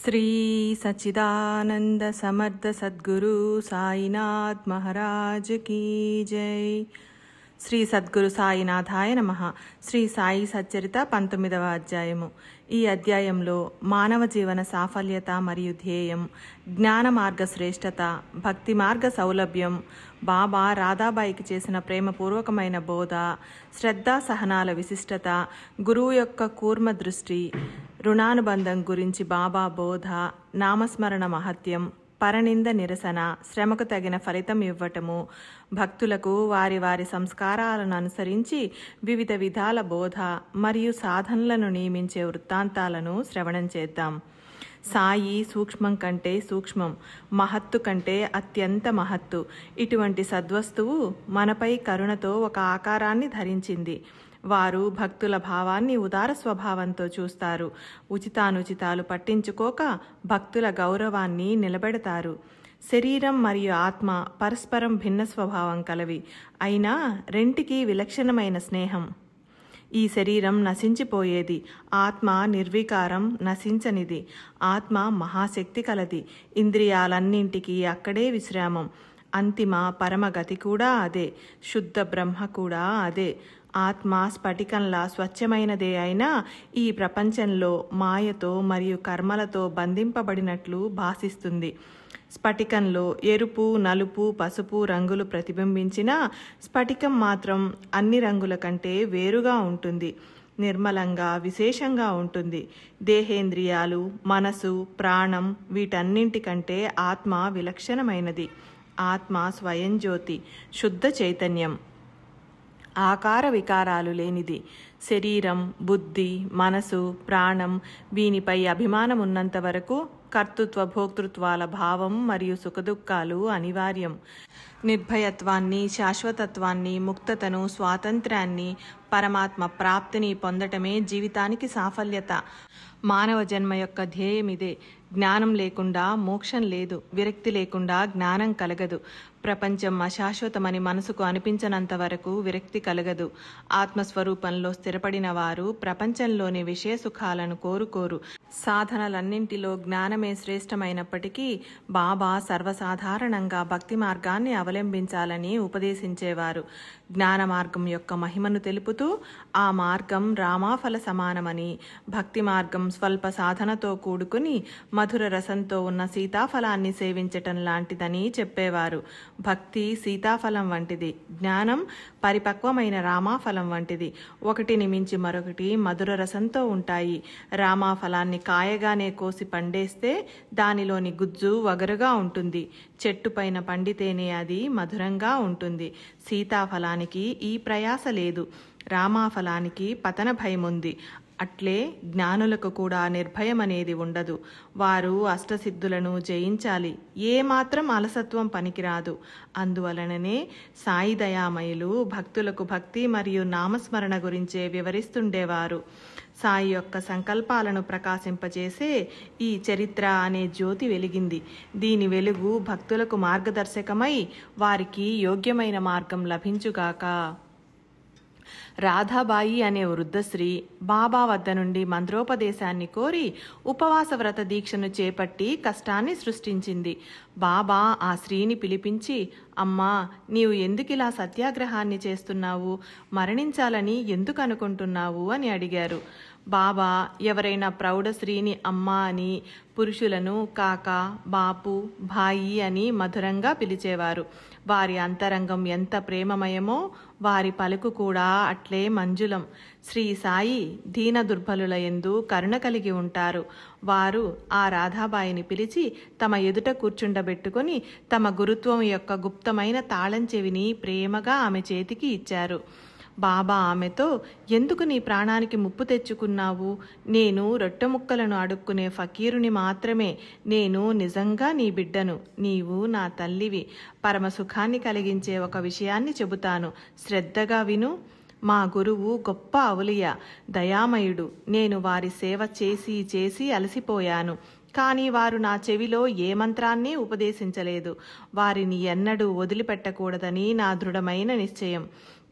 శ్రీ సచ్చిదానంద సమర్థ సద్గురు సాయినాథ్ మహారాజ్ కీ జై. శ్రీ సద్గురు సాయినాథాయ నమః. శ్రీ సాయి సచ్చరిత 19వ అధ్యాయము. ఈ అధ్యాయంలో మానవ జీవన సాఫల్యత మరియు ధ్యేయం, జ్ఞాన మార్గ శ్రేష్టత, భక్తి మార్గ సౌలభ్యం, బాబా రాధాబాయికి చేసిన ప్రేమపూర్వకమైన బోధ, శ్రద్ధా సహనాల విశిష్టత, గురువు యొక్క కూర్మ దృష్టి, రుణానుబంధం గురించి బాబా బోధ, నామస్మరణ మహత్యం, పరనింద నిరసన, శ్రమకు తగిన ఫలితం ఇవ్వటము, భక్తులకు వారి వారి సంస్కారాలను అనుసరించి వివిధ విధాల బోధ మరియు సాధనలను నియమించే వృత్తాంతాలను శ్రవణం చేద్దాం. సాయి సూక్ష్మం కంటే సూక్ష్మం, మహత్తు కంటే అత్యంత మహత్తు. ఇటువంటి సద్వస్తువు మనపై కరుణతో ఒక ఆకారాన్ని ధరించింది. వారు భక్తుల భావాన్ని ఉదార స్వభావంతో చూస్తారు. ఉచితానుచితాలు పట్టించుకోక భక్తుల గౌరవాన్ని నిలబెడతారు. శరీరం మరియు ఆత్మ పరస్పరం భిన్న స్వభావం కలవి, అయినా రెంటికి విలక్షణమైన స్నేహం. ఈ శరీరం నశించిపోయేది, ఆత్మ నిర్వికారం, నశించనిది. ఆత్మ మహాశక్తి కలది. ఇంద్రియాలన్నింటికీ అక్కడే విశ్రామం. అంతిమ పరమగతి కూడా అదే, శుద్ధ బ్రహ్మ కూడా అదే. ఆత్మ స్ఫటికంలా స్వచ్ఛమైనదే అయినా ఈ ప్రపంచంలో మాయతో మరియు కర్మలతో బంధింపబడినట్లు భాసిస్తుంది. స్ఫటికంలో ఎరుపు, నలుపు, పసుపు రంగులు ప్రతిబింబించినా స్ఫటికం మాత్రం అన్ని రంగుల కంటే వేరుగా ఉంటుంది, నిర్మలంగా, విశేషంగా ఉంటుంది. దేహేంద్రియాలు, మనసు, ప్రాణం వీటన్నింటికంటే ఆత్మ విలక్షణమైనది. ఆత్మ స్వయం జ్యోతి, శుద్ధ చైతన్యం, ఆకార వికారాలు లేనిది. శరీరం, బుద్ధి, మనసు, ప్రాణం వీనిపై అభిమానం ఉన్నంత వరకు కర్తృత్వ భోక్తృత్వాల భావం మరియు సుఖదుఖాలు అనివార్యం. నిర్భయత్వాన్ని, శాశ్వతత్వాన్ని, ముక్తతను, స్వాతంత్ర్యాన్ని, పరమాత్మ ప్రాప్తిని పొందటమే జీవితానికి సాఫల్యత. మానవ జన్మ యొక్క ధ్యేయమిదే. జ్ఞానం లేకుండా మోక్షం లేదు, విరక్తి లేకుండా జ్ఞానం కలగదు. ప్రపంచం అశాశ్వతమని మనసుకు అనిపించనంత వరకు విరక్తి కలగదు. ఆత్మస్వరూపంలో స్థిరపడిన వారు ప్రపంచంలోని విషయ సుఖాలను కోరుకోరు. సాధనలన్నింటిలో జ్ఞానమే శ్రేష్టమైనప్పటికీ బాబా సర్వసాధారణంగా భక్తి మార్గాన్ని అవలంబించాలని ఉపదేశించేవారు. జ్ఞాన మార్గం యొక్క మహిమను తెలుపుతూ ఆ మార్గం రామాఫల సమానమని, భక్తి మార్గం స్వల్ప సాధనతో కూడుకుని మధుర రసంతో ఉన్న సీతాఫలాన్ని సేవించటం లాంటిదని చెప్పేవారు. భక్తి సీతాఫలం వంటిది, జ్ఞానం పరిపక్వమైన రామాఫలం వంటిది. ఒకటిని మించి మరొకటి మధుర రసంతో ఉంటాయి. రామాఫలాన్ని కాయగానే కోసి పండేస్తే దానిలోని గుజ్జు వగరుగా ఉంటుంది. చెట్టు పైన పండితేనే అది మధురంగా ఉంటుంది. సీతాఫలానికి ఈ ప్రయాస లేదు, రామాఫలానికి పతన భయముంది. అట్లే జ్ఞానులకు కూడా నిర్భయం అనేది ఉండదు. వారు అష్టసిద్ధులను జయించాలి. ఏమాత్రం అలసత్వం పనికిరాదు. అందువలననే సాయి దయామయులు భక్తులకు భక్తి మరియు నామస్మరణ గురించే వివరిస్తుండేవారు. సాయి యొక్క సంకల్పాలను ప్రకాశింపచేసే ఈ చరిత్ర అనే జ్యోతి వెలిగింది. దీని వెలుగు భక్తులకు మార్గదర్శకమై వారికి యోగ్యమైన మార్గం లభించుగాక. రాధాబాయి అనే వృద్ధశ్రీ బాబా వద్ద నుండి మంత్రోపదేశాన్ని కోరి ఉపవాస వ్రత దీక్షను చేపట్టి కష్టాన్ని సృష్టించింది. బాబా ఆ స్త్రీని పిలిపించి, అమ్మా, నీవు ఎందుకిలా సత్యాగ్రహాన్ని చేస్తున్నావు? మరణించాలని ఎందుకు అనుకుంటున్నావు అని అడిగారు. బాబా ఎవరైనా ప్రౌఢ స్త్రీని అమ్మ అని, పురుషులను కాక, బాపు, భాయి అని మధురంగా పిలిచేవారు. వారి అంతరంగం ఎంత ప్రేమమయమో వారి పలుకు కూడా అట్లే మంజులం. శ్రీ సాయి దీన దుర్బలుల యందు కరుణ కలిగి ఉంటారు. వారు ఆ రాధాబాయిని పిలిచి తమ ఎదుట కూర్చుండబెట్టుకుని తమ గురుత్వం యొక్క గుప్తమైన తాళం చెవిని ప్రేమగా ఆమె చేతికి ఇచ్చారు. బాబా ఆమెతో, ఎందుకు నీ ప్రాణానికి ముప్పు తెచ్చుకున్నావు? నేను రొట్టె ముక్కలను అడుక్కునే ఫకీరుని మాత్రమే. నేను నిజంగా నీ బిడ్డను. నీవు నా తల్లివి. పరమ సుఖాన్ని కలిగించే ఒక విషయాన్ని చెబుతాను, శ్రద్ధగా విను. మా గురువు గొప్ప ఔలియా, దయామయుడు. నేను వారి సేవ చేసి చేసి అలసిపోయాను. కానీ వారు నా చెవిలో ఏ మంత్రాన్ని ఉపదేశించలేదు. వారిని ఎన్నడూ వదిలిపెట్టకూడదని నా దృఢమైన నిశ్చయం.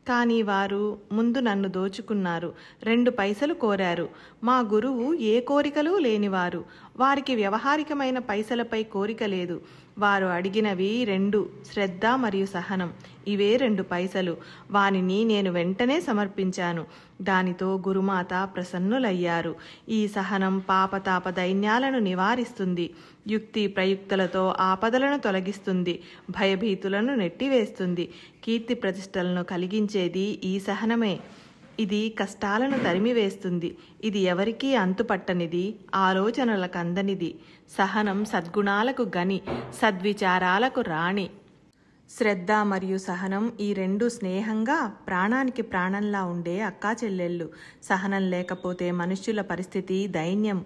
కానీ వారు ముందు నన్ను దోచుకున్నారు. 2 పైసలు కోరారు. మా గురువు ఏ కోరికలు లేనివారు. వారికి వ్యవహారికమైన పైసలపై కోరిక లేదు. వారు అడిగినవి 2 శ్రద్ధ మరియు సహనం. ఇవే 2 పైసలు. వానిని నేను వెంటనే సమర్పించాను. దానితో గురుమాత ప్రసన్నులయ్యారు. ఈ సహనం పాపతాప దైన్యాలను నివారిస్తుంది. యుక్తి ప్రయుక్తులతో ఆపదలను తొలగిస్తుంది. భయభీతులను నెట్టివేస్తుంది. కీర్తి ప్రతిష్టలను కలిగించేది ఈ సహనమే. ఇది కష్టాలను తరిమివేస్తుంది. ఇది ఎవరికీ అంతుపట్టనిది, ఆలోచనలకు అందనిది. సహనం సద్గుణాలకు గని, సద్విచారాలకు రాణి. శ్రద్ధ మరియు సహనం ఈ 2 స్నేహంగా ప్రాణానికి ప్రాణంలా ఉండే అక్కా చెల్లెళ్ళు. సహనం లేకపోతే మనుష్యుల పరిస్థితి దైన్యం.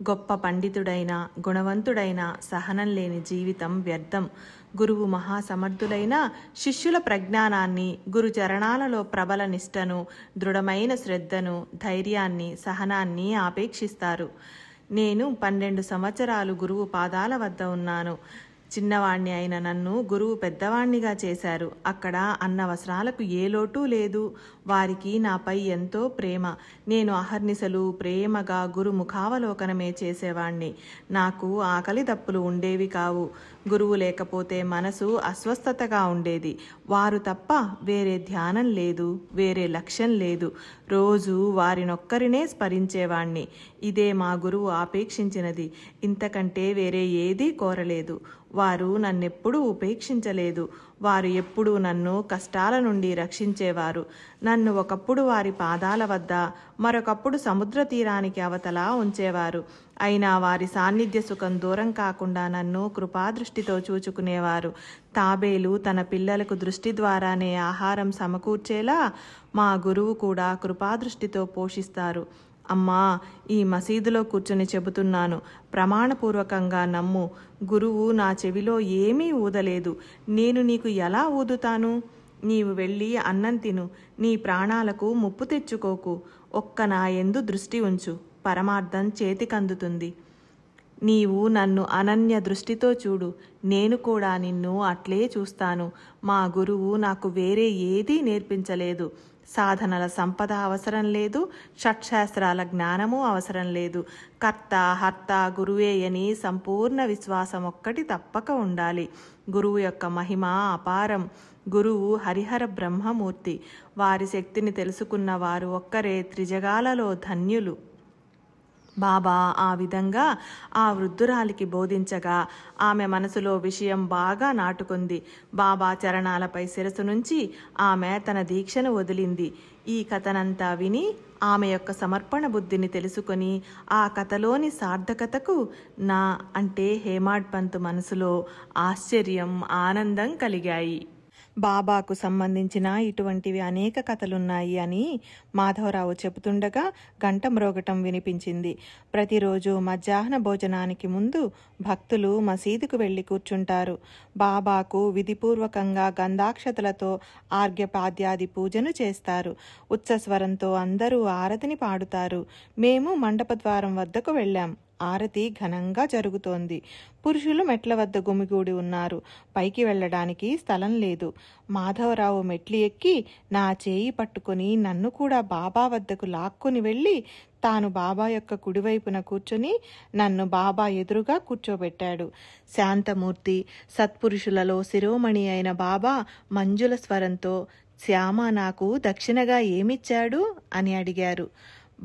గొప్ప పండితుడైన, గుణవంతుడైన సహనం లేని జీవితం వ్యర్థం. గురువు మహాసమర్థులైన శిష్యుల ప్రజ్ఞానాన్ని, గురు చరణాలలో ప్రబల నిష్టను, దృఢమైన శ్రద్ధను, ధైర్యాన్ని, సహనాన్ని ఆపేక్షిస్తారు. నేను 12 సంవత్సరాలు గురువు పాదాల వద్ద ఉన్నాను. చిన్నవాణ్ణి అయిన నన్ను గురువు పెద్దవాణ్ణిగా చేశారు. అక్కడ అన్న వస్త్రాలకు ఏ లోటు లేదు. వారికి నాపై ఎంతో ప్రేమ. నేను అహర్నిశలు ప్రేమగా గురు ముఖావలోకనమే చేసేవాణ్ణి. నాకు ఆకలి దప్పులు ఉండేవి కావు. గురువు లేకపోతే మనసు అస్వస్థతగా ఉండేది. వారు తప్ప వేరే ధ్యానం లేదు, వేరే లక్ష్యం లేదు. రోజు వారినొక్కరినే స్మరించేవాణ్ణి. ఇదే మా గురువు ఆపేక్షించినది. ఇంతకంటే వేరే ఏదీ కోరలేదు. వారు నన్నెప్పుడూ ఉపేక్షించలేదు. వారు ఎప్పుడూ నన్ను కష్టాల నుండి రక్షించేవారు. నన్ను ఒకప్పుడు వారి పాదాల వద్ద, మరొకప్పుడు సముద్ర తీరానికి అవతల ఉంచేవారు. అయినా వారి సాన్నిధ్య సుఖం దూరం కాకుండా నన్ను కృపాదృష్టితో చూచుకునేవారు. తాబేలు తన పిల్లలకు దృష్టి ద్వారానే ఆహారం సమకూర్చేలా మా గురువు కూడా కృపాదృష్టితో పోషిస్తారు. అమ్మా, ఈ మసీదులో కూర్చొని చెబుతున్నాను, ప్రమాణపూర్వకంగా నమ్ము. గురువు నా చెవిలో ఏమీ ఊదలేదు. నేను నీకు ఎలా ఊదుతాను? నీవు వెళ్ళి అన్నం తిను. నీ ప్రాణాలకు ముప్పు తెచ్చుకోకు. ఒక్క నా యందు దృష్టి ఉంచు. పరమార్థం చేతికందుతుంది. నీవు నన్ను అనన్య దృష్టితో చూడు. నేను కూడా నిన్ను అట్లే చూస్తాను. మా గురువు నాకు వేరే ఏదీ నేర్పించలేదు. సాధనల సంపద అవసరం లేదు. షట్శాస్త్రాల జ్ఞానము అవసరం లేదు. కర్త హర్త గురువేయని సంపూర్ణ విశ్వాసం ఒక్కటి తప్పక ఉండాలి. గురువు యొక్క మహిమ అపారం. గురువు హరిహర బ్రహ్మమూర్తి. వారి శక్తిని తెలుసుకున్న వారు ఒక్కరే త్రిజగాలలో ధన్యులు. బాబా ఆ విధంగా ఆ వృద్ధురాలికి బోధించగా ఆమె మనసులో విషయం బాగా నాటుకుంది. బాబా చరణాలపై శిరసు నుంచి ఆమె తన దీక్షను వదిలింది. ఈ కథనంతా విని ఆమె యొక్క సమర్పణ బుద్ధిని తెలుసుకొని ఆ కథలోని సార్థకతకు నా అంటే హేమాడ్ పంత్ మనసులో ఆశ్చర్యం, ఆనందం కలిగాయి. బాబాకు సంబంధించిన ఇటువంటివి అనేక కథలున్నాయి అని మాధవరావు చెబుతుండగా గంట మ్రోగటం వినిపించింది. ప్రతిరోజు మధ్యాహ్న భోజనానికి ముందు భక్తులు మసీదుకు వెళ్లి కూర్చుంటారు. బాబాకు విధిపూర్వకంగా గంధాక్షతలతో ఆర్ఘ్యపాద్యాది పూజను చేస్తారు. ఉచ్చస్వరంతో అందరూ ఆరతిని పాడుతారు. మేము మండపద్వారం వద్దకు వెళ్ళాం. ఆరతి ఘనంగా జరుగుతోంది. పురుషులు మెట్ల వద్ద గుమిగూడి ఉన్నారు. పైకి వెళ్ళడానికి స్థలం లేదు. మాధవరావు మెట్లు ఎక్కి నా చేయి పట్టుకుని నన్ను కూడా బాబా వద్దకు లాక్కుని వెళ్ళి తాను బాబా యొక్క కుడివైపున కూర్చొని నన్ను బాబా ఎదురుగా కూర్చోబెట్టాడు. శాంతమూర్తి, సత్పురుషులలో శిరోమణి అయిన బాబా మంజుల స్వరంతో, శ్యామ నాకు దక్షిణగా ఏమిచ్చాడు అని అడిగారు.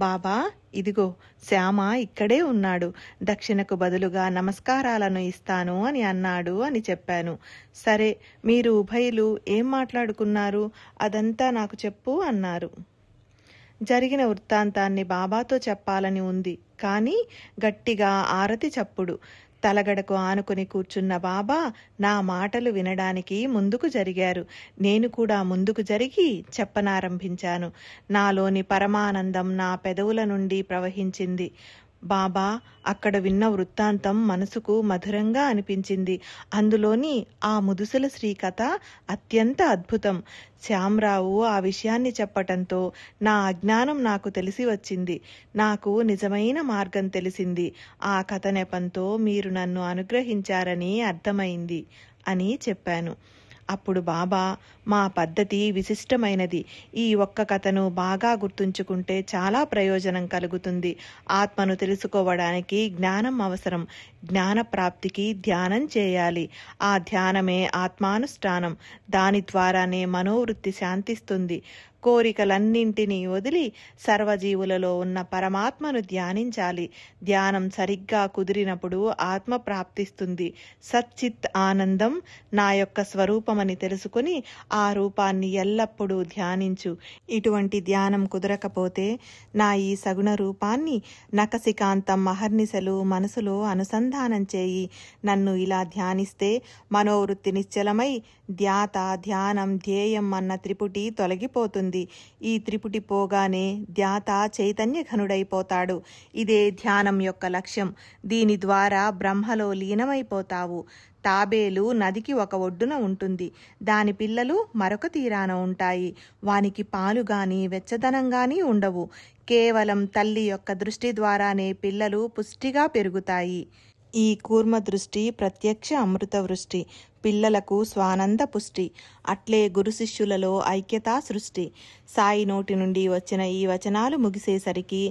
బాబా, ఇదిగో శ్యామ ఇక్కడే ఉన్నాడు. దక్షిణకు బదులుగా నమస్కారాలను ఇస్తాను అని అన్నాడు అని చెప్పాను. సరే, మీరు ఉభయులు ఏం మాట్లాడుకున్నారు? అదంతా నాకు చెప్పు అన్నారు. జరిగిన వృత్తాంతాన్ని బాబాతో చెప్పాలని ఉంది. కానీ గట్టిగా ఆరతి చప్పుడు. తలగడకు ఆనుకుని కూర్చున్న బాబా నా మాటలు వినడానికి ముందుకు జరిగారు. నేను కూడా ముందుకు జరిగి చెప్పనారంభించాను. నాలోని పరమానందం నా పెదవుల నుండి ప్రవహించింది. బాబా అక్కడ విన్న వృత్తాంతం మనసుకు మధురంగా అనిపించింది. అందులోని ఆ ముదుసల శ్రీ కథ అత్యంత అద్భుతం. శ్యామరావు ఆ విషయాన్ని చెప్పటంతో నా అజ్ఞానం నాకు తెలిసి వచ్చింది. నాకు నిజమైన మార్గం తెలిసింది. ఆ కథ నెపంతో మీరు నన్ను అనుగ్రహించారని అర్థమైంది అని చెప్పాను. అప్పుడు బాబా, మా పద్ధతి విశిష్టమైనది. ఈ ఒక్క కథను బాగా గుర్తుంచుకుంటే చాలా ప్రయోజనం కలుగుతుంది. ఆత్మను తెలుసుకోవడానికి జ్ఞానం అవసరం. జ్ఞాన ప్రాప్తికి ధ్యానం చేయాలి. ఆ ధ్యానమే ఆత్మానుష్ఠానం. దాని ద్వారానే మనోవృత్తి శాంతిస్తుంది. కోరికలన్నింటినీ వదిలి సర్వజీవులలో ఉన్న పరమాత్మను ధ్యానించాలి. ధ్యానం సరిగ్గా కుదిరినప్పుడు ఆత్మ ప్రాప్తిస్తుంది. సచ్చిత్ ఆనందం నా యొక్క స్వరూపమని తెలుసుకుని ఆ రూపాన్ని ఎల్లప్పుడూ ధ్యానించు. ఇటువంటి ధ్యానం కుదరకపోతే నా ఈ సగుణ రూపాన్ని నఖశికాంతం అహర్నిశలు మనసులో అనుసంధానం చేయి. నన్ను ఇలా ధ్యానిస్తే మనోవృత్తి నిశ్చలమై ధ్యాత, ధ్యానం, ధ్యేయం అన్న త్రిపుటి తొలగిపోతుంది. ఈ త్రిపుటి పోగానే ధ్యాత చైతన్య ఘనుడైపోతాడు. ఇదే ధ్యానం యొక్క లక్ష్యం. దీని ద్వారా బ్రహ్మలో లీనమైపోతావు. తాబేలు నదికి ఒక ఒడ్డున ఉంటుంది. దాని పిల్లలు మరొక తీరాన ఉంటాయి. వానికి పాలు గాని వెచ్చదనం గాని ఉండవు. కేవలం తల్లి యొక్క దృష్టి ద్వారానే పిల్లలు పుష్టిగా పెరుగుతాయి. ఈ కూర్మ దృష్టి ప్రత్యక్ష అమృత వృష్టి. పిల్లలకు స్వానంద పుష్టి. అట్లే గురు శిష్యులలో ఐక్యతా సృష్టి. సాయి నోటి నుండి వచ్చిన ఈ వచనాలు ముగిసేసరికి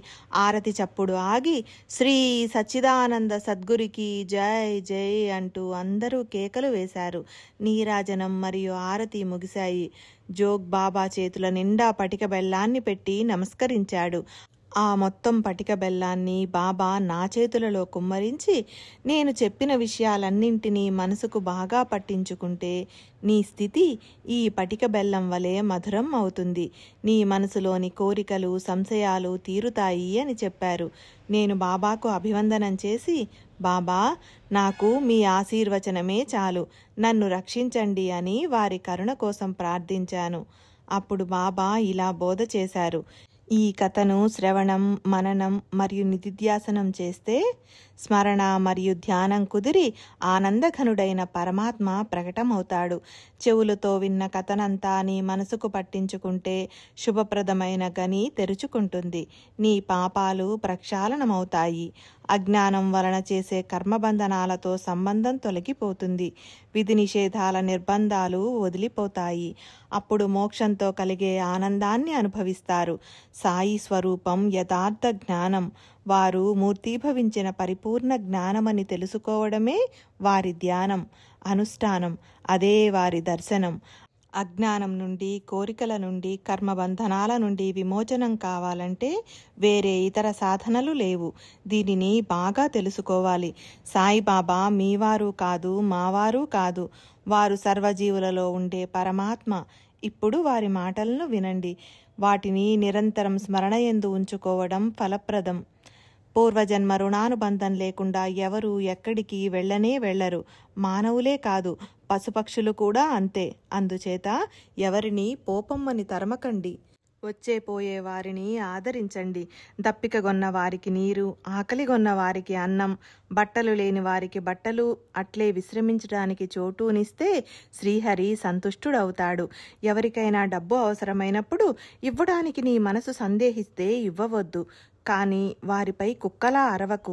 ఆరతి చప్పుడు ఆగి శ్రీ సచ్చిదానంద సద్గురికి జై జై అంటూ అందరూ కేకలు వేశారు. నీరాజనం మరియు ఆరతి ముగిశాయి. జోగ్ బాబా చేతుల నిండా పటిక బెల్లాన్ని పెట్టి నమస్కరించాడు. ఆ మొత్తం పటిక బెల్లాన్ని బాబా నా చేతులలో కుమ్మరించి, నేను చెప్పిన విషయాలన్నింటినీ మనసుకు బాగా పట్టించుకుంటే నీ స్థితి ఈ పటిక బెల్లం వలె మధురం అవుతుంది. నీ మనసులోని కోరికలు, సంశయాలు తీరుతాయి అని చెప్పారు. నేను బాబాకు అభివందనం చేసి, బాబా, నాకు మీ ఆశీర్వచనమే చాలు, నన్ను రక్షించండి అని వారి కరుణ కోసం ప్రార్థించాను. అప్పుడు బాబా ఇలా బోధ చేశారు. ఈ కథను శ్రవణం, మననం మరియు నిధిధ్యాసనం చేస్తే స్మరణ మరియు ధ్యానం కుదిరి ఆనందఘనుడైన పరమాత్మ ప్రకటమవుతాడు. చెవులతో విన్న కథనంతా నీ మనసుకు పట్టించుకుంటే శుభప్రదమైన గని తెరుచుకుంటుంది. నీ పాపాలు ప్రక్షాళనమవుతాయి. అజ్ఞానం వలన చేసే కర్మబంధనాలతో సంబంధం తొలగిపోతుంది. విధి నిషేధాల నిర్బంధాలు వదిలిపోతాయి. అప్పుడు మోక్షంతో కలిగే ఆనందాన్ని అనుభవిస్తారు. సాయి స్వరూపం యథార్థ జ్ఞానం. వారు మూర్తీభవించిన పరిపూర్ణ జ్ఞానమని తెలుసుకోవడమే వారి ధ్యానం, అనుష్ఠానం. అదే వారి దర్శనం. అజ్ఞానం నుండి, కోరికల నుండి, కర్మబంధనాల నుండి విమోచనం కావాలంటే వేరే ఇతర సాధనలు లేవు. దీనిని బాగా తెలుసుకోవాలి. సాయిబాబా మీవారు కాదు, మావారు కాదు. వారు సర్వజీవులలో ఉండే పరమాత్మ. ఇప్పుడు వారి మాటలను వినండి. వాటిని నిరంతరం స్మరణయందు ఉంచుకోవడం ఫలప్రదం. పూర్వజన్మ రుణానుబంధం లేకుండా ఎవరు ఎక్కడికి వెళ్ళనే వెళ్లరు. మానవులే కాదు, పశుపక్షులు కూడా అంతే. అందుచేత ఎవరిని పోపమ్మని తరమకండి. వచ్చేపోయే వారిని ఆదరించండి. దప్పికగొన్న వారికి నీరు, ఆకలిగొన్న వారికి అన్నం, బట్టలు లేని వారికి బట్టలు, అట్లే విశ్రమించడానికి చోటునిస్తే శ్రీహరి సంతుష్టుడవుతాడు. ఎవరికైనా డబ్బు అవసరమైనప్పుడు ఇవ్వడానికి నీ మనసు సందేహిస్తే ఇవ్వవద్దు. కానీ వారిపై కుక్కలా అరవకు.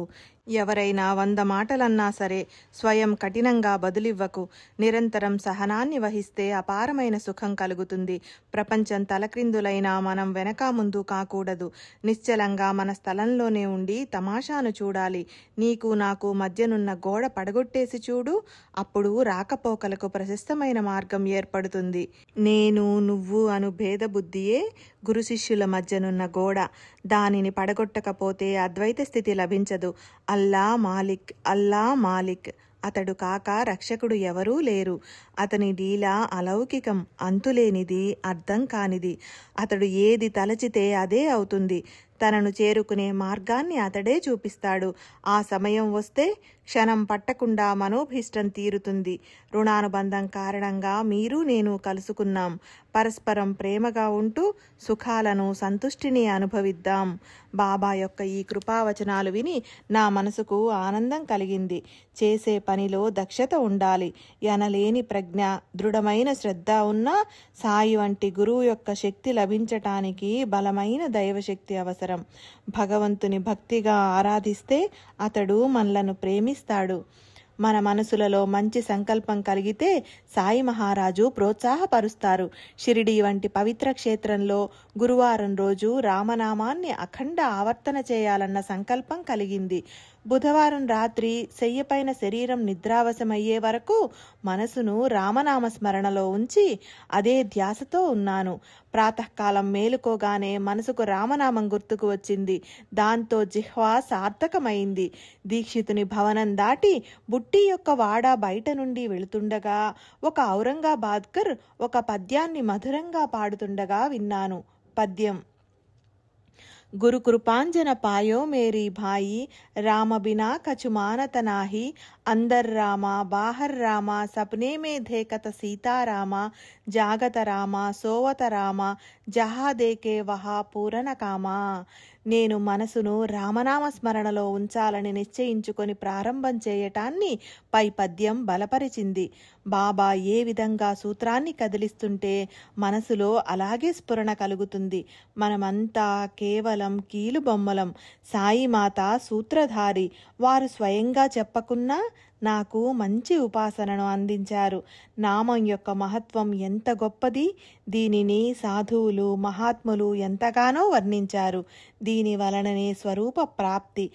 ఎవరైనా 100 మాటలన్నా సరే స్వయం కఠినంగా బదులివ్వకు. నిరంతరం సహనాన్ని వహిస్తే అపారమైన సుఖం కలుగుతుంది. ప్రపంచం తలక్రిందులైనా మనం వెనక ముందు కాకూడదు. నిశ్చలంగా మన స్థలంలోనే ఉండి తమాషాను చూడాలి. నీకు నాకు మధ్యనున్న గోడ పడగొట్టేసి చూడు. అప్పుడు రాకపోకలకు ప్రశస్తమైన మార్గం ఏర్పడుతుంది. నేను, నువ్వు అను భేదబుద్ధియే గురు శిష్యుల మధ్యనున్న గోడ. దానిని పడగొట్టకపోతే అద్వైత స్థితి లభించదు. అల్లా మాలిక్, అల్లా మాలిక్. అతడు కాక రక్షకుడు ఎవరూ లేరు. అతని లీల అలౌకికం, అంతులేనిది, అర్థం కానిది. అతడు ఏది తలచితే అదే అవుతుంది. తనను చేరుకునే మార్గాన్ని అతడే చూపిస్తాడు. ఆ సమయం వస్తే క్షణం పట్టకుండా మనోభీష్టం తీరుతుంది. రుణానుబంధం కారణంగా మీరు నేను కలుసుకున్నాం. పరస్పరం ప్రేమగా ఉంటూ సుఖాలను, సంతుష్టిని అనుభవిద్దాం. బాబా యొక్క ఈ కృపావచనాలు విని నా మనసుకు ఆనందం కలిగింది. చేసే పనిలో దక్షత ఉండాలి. ఎనలేని ప్రజ్ఞ, దృఢమైన శ్రద్ధ ఉన్నా సాయి వంటి గురువు యొక్క శక్తి లభించటానికి బలమైన దైవశక్తి అవసరం. భగవంతుని భక్తిగా ఆరాధిస్తే అతడు మనలను ప్రేమిస్తాడు. మన మనసులలో మంచి సంకల్పం కలిగితే సాయి మహారాజు ప్రోత్సాహపరుస్తారు. షిరిడీ వంటి పవిత్ర క్షేత్రంలో గురువారం రోజు రామనామాన్ని అఖండ ఆవర్తన చేయాలన్న సంకల్పం కలిగింది. బుధవారం రాత్రి శయ్యపైన శరీరం నిద్రావశమయ్యే వరకు మనసును రామనామ స్మరణలో ఉంచి అదే ధ్యాసతో ఉన్నాను. ప్రాతకాలం మేలుకోగానే మనసుకు రామనామం గుర్తుకు వచ్చింది. దాంతో జిహ్వా సార్థకమైంది. దీక్షితుని భవనం దాటి బుట్టి యొక్క వాడ బయట నుండి వెళుతుండగా ఒక ఔరంగాబాద్కర్ ఒక పద్యాన్ని మధురంగా పాడుతుండగా విన్నాను. పద్యం: గురు కృపాంజన పాయో మేరీ భాయి, రామ బినా కछु మానత నాహి, अंदर रामा बाहर रामा, सपने में देखत सीतारामा, जागत रामा सोवत रामा, जहा देके वहा పూరణ కామా. నేను మనసును రామనామ స్మరణలో ఉంచాలని నిశ్చయించుకొని ప్రారంభం చేయటాన్ని పై పద్యం బలపరిచింది. బాబా ఏ విధంగా సూత్రాన్ని కదిలిస్తుంటే మనసులో అలాగే స్ఫురణ కలుగుతుంది. మనమంతా కేవలం కీలుబొమ్మలం. సాయిమాత సూత్రధారి. వారు స్వయంగా చెప్పకున్నా నాకు మంచి ఉపాసనను అందించారు. నామం యొక్క మహత్వం ఎంత గొప్పది! దీనిని సాధువులు మహాత్ములు ఎంతగానో వర్ణించారు. దీని వలననే స్వరూప ప్రాప్తి,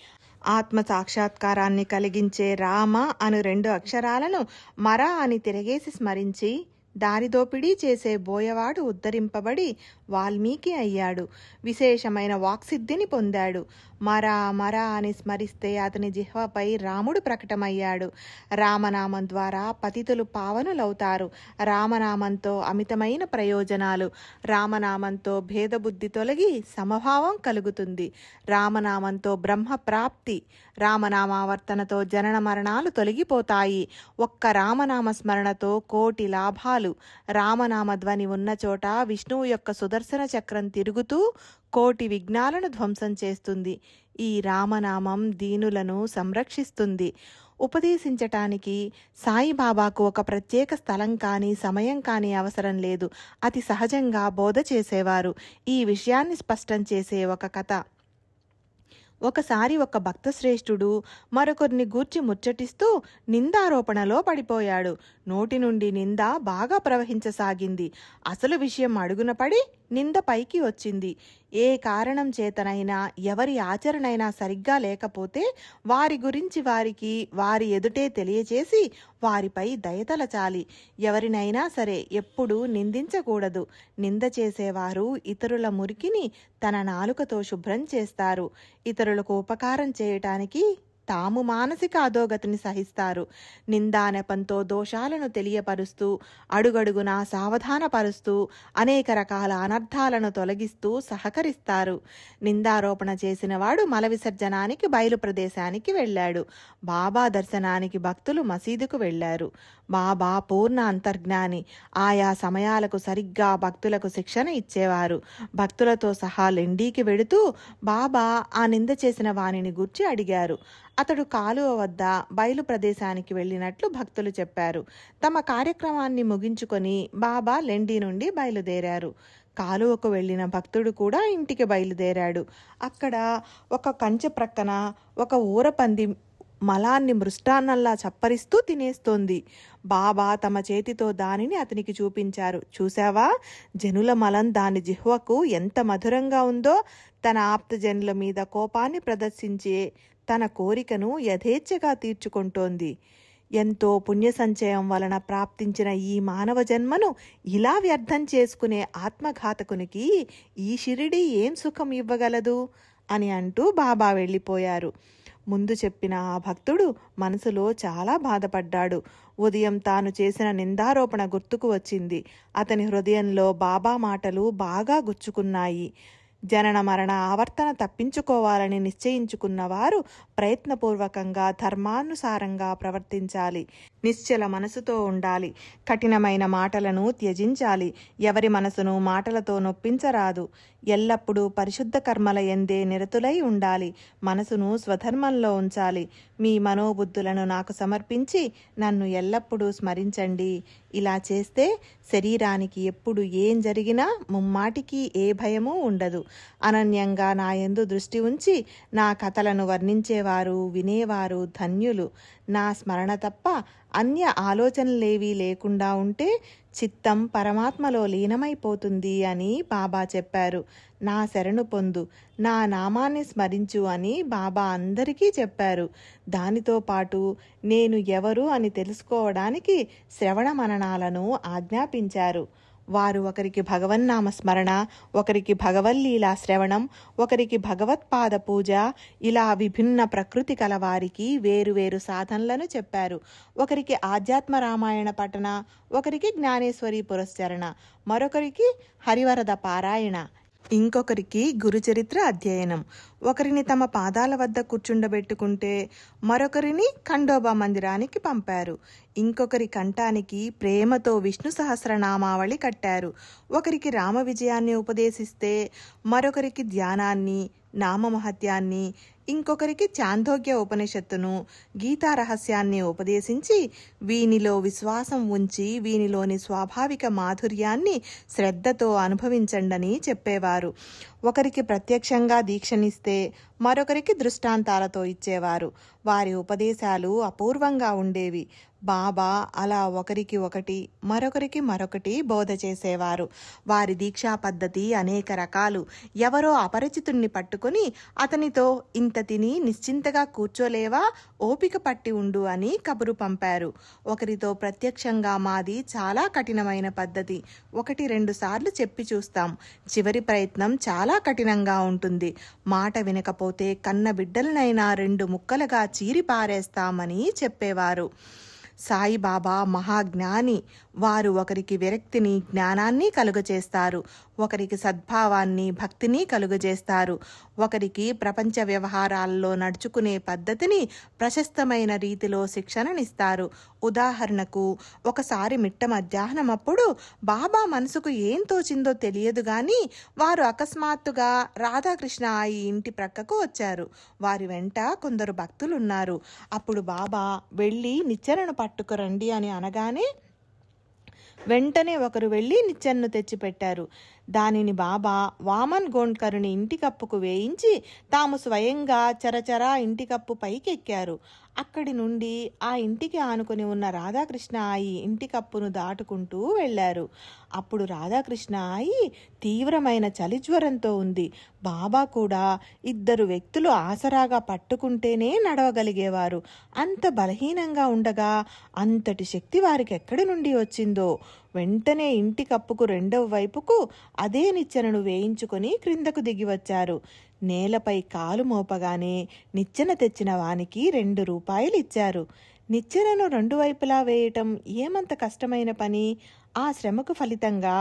ఆత్మ సాక్షాత్కారాన్ని కలిగించే రామ అను 2 అక్షరాలను మర అని తిరగేసి స్మరించి దారిదోపిడీ చేసే బోయవాడు ఉద్ధరింపబడి వాల్మీకి అయ్యాడు. విశేషమైన వాక్సిద్ధిని పొందాడు. మరా మరా అని స్మరిస్తే అతని జిహ్వపై రాముడు ప్రకటమయ్యాడు. రామనామం ద్వారా పతితులు పావనులవుతారు. రామనామంతో అమితమైన ప్రయోజనాలు. రామనామంతో భేదబుద్ధి తొలగి సమభావం కలుగుతుంది. రామనామంతో బ్రహ్మ ప్రాప్తి. రామనామావర్తనతో జనన మరణాలు తొలగిపోతాయి. ఒక్క రామనామ స్మరణతో కోటి లాభాలు. రామనామ ధ్వని ఉన్న చోట విష్ణువు యొక్క సుదర్శన చక్రం తిరుగుతూ కోటి విఘ్నాలను ధ్వంసం చేస్తుంది. ఈ రామనామం దీనులను సంరక్షిస్తుంది. ఉపదేశించటానికి సాయిబాబాకు ఒక ప్రత్యేక స్థలం కానీ సమయం కానీ అవసరం లేదు. అతి సహజంగా బోధ చేసేవారు. ఈ విషయాన్ని స్పష్టం చేసే ఒక కథ. ఒకసారి ఒక భక్తశ్రేష్ఠుడు మరొకరిని గూర్చి ముచ్చటిస్తూ నిందారోపణలో పడిపోయాడు. నోటి నుండి నింద బాగా ప్రవహించసాగింది. అసలు విషయం అడుగున పడి నింద పైకి వచ్చింది. ఏ కారణం చేతనైనా ఎవరి ఆచరణైనా సరిగ్గా లేకపోతే వారి గురించి వారికి వారి ఎదుటే తెలియచేసి వారిపై దయతలచాలి. ఎవరినైనా సరే ఎప్పుడూ నిందించకూడదు. నింద చేసేవారు ఇతరుల మురికిని తన నాలుకతో శుభ్రం చేస్తారు. ఇతరులకు ఉపకారం చేయటానికి తాము మానసిక అధోగతిని సహిస్తారు. నిందానెపంతో దోషాలను తెలియపరుస్తూ అడుగడుగునా సావధానపరుస్తూ అనేక రకాల అనర్థాలను తొలగిస్తూ సహకరిస్తారు. నిందారోపణ చేసిన వాడు మల విసర్జనానికి బయలు ప్రదేశానికి వెళ్ళాడు. బాబా దర్శనానికి భక్తులు మసీదుకు వెళ్ళారు. బాబా పూర్ణ అంతర్జ్ఞాని. ఆయా సమయాలకు సరిగ్గా భక్తులకు శిక్షణ ఇచ్చేవారు. భక్తులతో సహా లెండీకి వెడుతూ బాబా ఆ నింద చేసిన వానిని గూర్చి అడిగారు. అతడు కాలువ వద్ద బయలు ప్రదేశానికి వెళ్ళినట్లు భక్తులు చెప్పారు. తమ కార్యక్రమాన్ని ముగించుకొని బాబా లెండి నుండి బయలుదేరారు. కాలువకు వెళ్ళిన భక్తుడు కూడా ఇంటికి బయలుదేరాడు. అక్కడ ఒక కంచె ప్రక్కన ఒక ఊరపంది మలాన్ని మృష్టాన్నంలా చప్పరిస్తూ తినేస్తోంది. బాబా తమ చేతితో దానిని అతనికి చూపించారు. చూశావా, జనుల మలం దాని జిహ్వకు ఎంత మధురంగా ఉందో. తన ఆప్తజనుల మీద కోపాన్ని ప్రదర్శించే తన కోరికను యథేచ్ఛగా తీర్చుకుంటోంది. ఎంతో పుణ్య సంచయం వలన ప్రాప్తించిన ఈ మానవ జన్మను ఇలా వ్యర్థం చేసుకునే ఆత్మఘాతకునికి ఈ షిరిడి ఏం సుఖం ఇవ్వగలదు అని అంటూ బాబా వెళ్ళిపోయారు. ముందు చెప్పిన ఆ భక్తుడు మనసులో చాలా బాధపడ్డాడు. ఉదయం తాను చేసిన నిందారోపణ గుర్తుకు వచ్చింది. అతని హృదయంలో బాబా మాటలు బాగా గుచ్చుకున్నాయి. జనన మరణ ఆవర్తన తప్పించుకోవాలని నిశ్చయించుకున్న వారు ప్రయత్నపూర్వకంగా ధర్మానుసారంగా ప్రవర్తించాలి. నిశ్చల మనసుతో ఉండాలి. కఠినమైన మాటలను త్యజించాలి. ఎవరి మనసును మాటలతో నొప్పించరాదు. ఎల్లప్పుడూ పరిశుద్ధ కర్మల యందే నిరతులై ఉండాలి. మనసును స్వధర్మంలో ఉంచాలి. మీ మనోబుద్ధులను నాకు సమర్పించి నన్ను ఎల్లప్పుడూ స్మరించండి. ఇలా చేస్తే శరీరానికి ఎప్పుడు ఏం జరిగినా ముమ్మాటికి ఏ భయమూ ఉండదు. అనన్యంగా నా యందు దృష్టి ఉంచి నా కథలను వర్ణించేవారు, వినేవారు ధన్యులు. నా స్మరణ తప్ప అన్య ఆలోచనలేవీ లేకుండా ఉంటే చిత్తం పరమాత్మలో లీనమైపోతుంది అని బాబా చెప్పారు. నా శరణు పొందు, నా నామాన్ని స్మరించు అని బాబా అందరికీ చెప్పారు. దానితో పాటు నేను ఎవరు అని తెలుసుకోవడానికి శ్రవణ మననాలను ఆజ్ఞాపించారు. వారు ఒకరికి భగవన్నామ స్మరణ, ఒకరికి భగవల్లీలా శ్రవణం, ఒకరికి భగవత్పాద పూజ, ఇలా విభిన్న ప్రకృతి కలవారికి వేరువేరు సాధనలను చెప్పారు. ఒకరికి ఆధ్యాత్మ రామాయణ పఠన, ఒకరికి జ్ఞానేశ్వరి పురస్చరణ, మరొకరికి హరివరద పారాయణ, ఇంకొకరికి గురుచరిత్ర అధ్యయనం. ఒకరిని తమ పాదాల వద్ద కూర్చుండబెట్టుకుంటే మరొకరిని ఖండోబా మందిరానికి పంపారు. ఇంకొకరి కంఠానికి ప్రేమతో విష్ణు సహస్రనామావళి కట్టారు. ఒకరికి రామ విజయాన్ని ఉపదేశిస్తే మరొకరికి ధ్యానాన్ని, నామమహత్యాన్ని, ఇంకొకరికి చాందోగ్య ఉపనిషత్తును, గీతా రహస్యాన్ని ఉపదేశించి వీనిలో విశ్వాసం ఉంచి వీనిలోని స్వాభావిక మాధుర్యాన్ని శ్రద్ధతో అనుభవించండని చెప్పేవారు. ఒకరికి ప్రత్యక్షంగా దీక్షనిస్తే మరొకరికి దృష్టాంతాలతో ఇచ్చేవారు. వారి ఉపదేశాలు అపూర్వంగా ఉండేవి. బాబా అలా ఒకరికి ఒకటి, మరొకరికి మరొకటి బోధ చేసేవారు. వారి దీక్షా పద్ధతి అనేక రకాలు. ఎవరో అపరిచితుణ్ణి పట్టుకుని అతనితో ఇంత తిని నిశ్చింతగా కూర్చోలేవా, ఓపిక పట్టి ఉండు అని కబురు పంపారు. ఒకరితో ప్రత్యక్షంగా మాది చాలా కఠినమైన పద్ధతి, 1-2 సార్లు చెప్పి చూస్తాం, చివరి ప్రయత్నం చాలా కఠినంగా ఉంటుంది, మాట వినకపోతే కన్న బిడ్డలనైనా 2 ముక్కలుగా చీరి పారేస్తామని చెప్పేవారు. సాయిబాబా మహాజ్ఞాని. వారు ఒకరికి విరక్తిని, జ్ఞానాన్ని కలుగజేస్తారు, ఒకరికి సద్భావాన్ని, భక్తిని కలుగజేస్తారు, ఒకరికి ప్రపంచ వ్యవహారాల్లో నడుచుకునే పద్ధతిని ప్రశస్తమైన రీతిలో శిక్షణనిస్తారు. ఉదాహరణకు, ఒకసారి మిట్ట మధ్యాహ్నం అప్పుడు బాబా మనసుకు ఏం తోచిందో తెలియదు గాని వారు అకస్మాత్తుగా రాధాకృష్ణ ఈ ఇంటి ప్రక్కకు వచ్చారు. వారి వెంట కొందరు భక్తులున్నారు. అప్పుడు బాబా వెళ్ళి నిచ్చెనను పట్టుకురండి అని అనగానే వెంటనే ఒకరు వెళ్ళి నిచ్చెనను తెచ్చిపెట్టారు. దానిని బాబా వామన్ గోండ్కరుని ఇంటి కప్పుకు వేయించి తాము స్వయంగా చరచరా ఇంటి కప్పు పైకెక్కారు. అక్కడి నుండి ఆ ఇంటికి ఆనుకుని ఉన్న రాధాకృష్ణ ఆయి ఇంటి కప్పును దాటుకుంటూ వెళ్లారు. అప్పుడు రాధాకృష్ణ ఆయి తీవ్రమైన చలిజ్వరంతో ఉంది. బాబా కూడా 2 వ్యక్తులు ఆసరాగా పట్టుకుంటేనే నడవగలిగేవారు. అంత బలహీనంగా ఉండగా అంతటి శక్తి వారికి ఎక్కడి నుండి వచ్చిందో. వెంటనే ఇంటి కప్పుకు 2వ వైపుకు అదే నిచ్చెనను వేయించుకొని క్రిందకు దిగి వచ్చారు. నేలపై కాలు మోపగానే నిచ్చెన తెచ్చిన వానికి 2 రూపాయలు ఇచ్చారు. నిచ్చెనను 2 వైపులా వేయటం ఏమంత కష్టమైన పని? ఆ శ్రమకు ఫలితంగా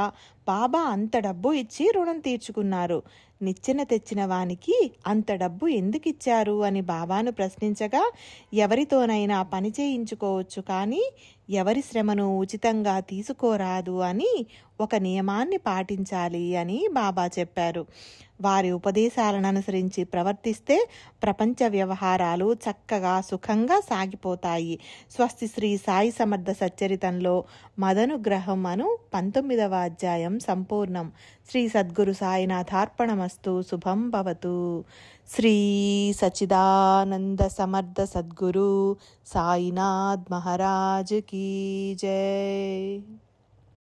బాబా అంత డబ్బు ఇచ్చి రుణం తీర్చుకున్నారు. నిచ్చెన తెచ్చిన వానికి అంత డబ్బు ఎందుకిచ్చారు అని బాబాను ప్రశ్నించగా, ఎవరితోనైనా పని చేయించుకోవచ్చు కానీ ఎవరి శ్రమను ఉచితంగా తీసుకోరాదు అని ఒక నియమాన్ని పాటించాలి అని బాబా చెప్పారు. వారి ఉపదేశాలను అనుసరించి ప్రవర్తిస్తే ప్రపంచ వ్యవహారాలు చక్కగా సుఖంగా సాగిపోతాయి. స్వస్తి శ్రీ సాయి సమర్థ సచ్చరితంలో మదనుగ్రహం అను 19వ అధ్యాయం సంపూర్ణం. శ్రీ సద్గురు సాయినాథార్పణమస్తు. శుభం భవతు. శ్రీ సచ్చిదానంద సమర్థ సద్గురు సాయినాథ్ మహారాజ్ కీ జై.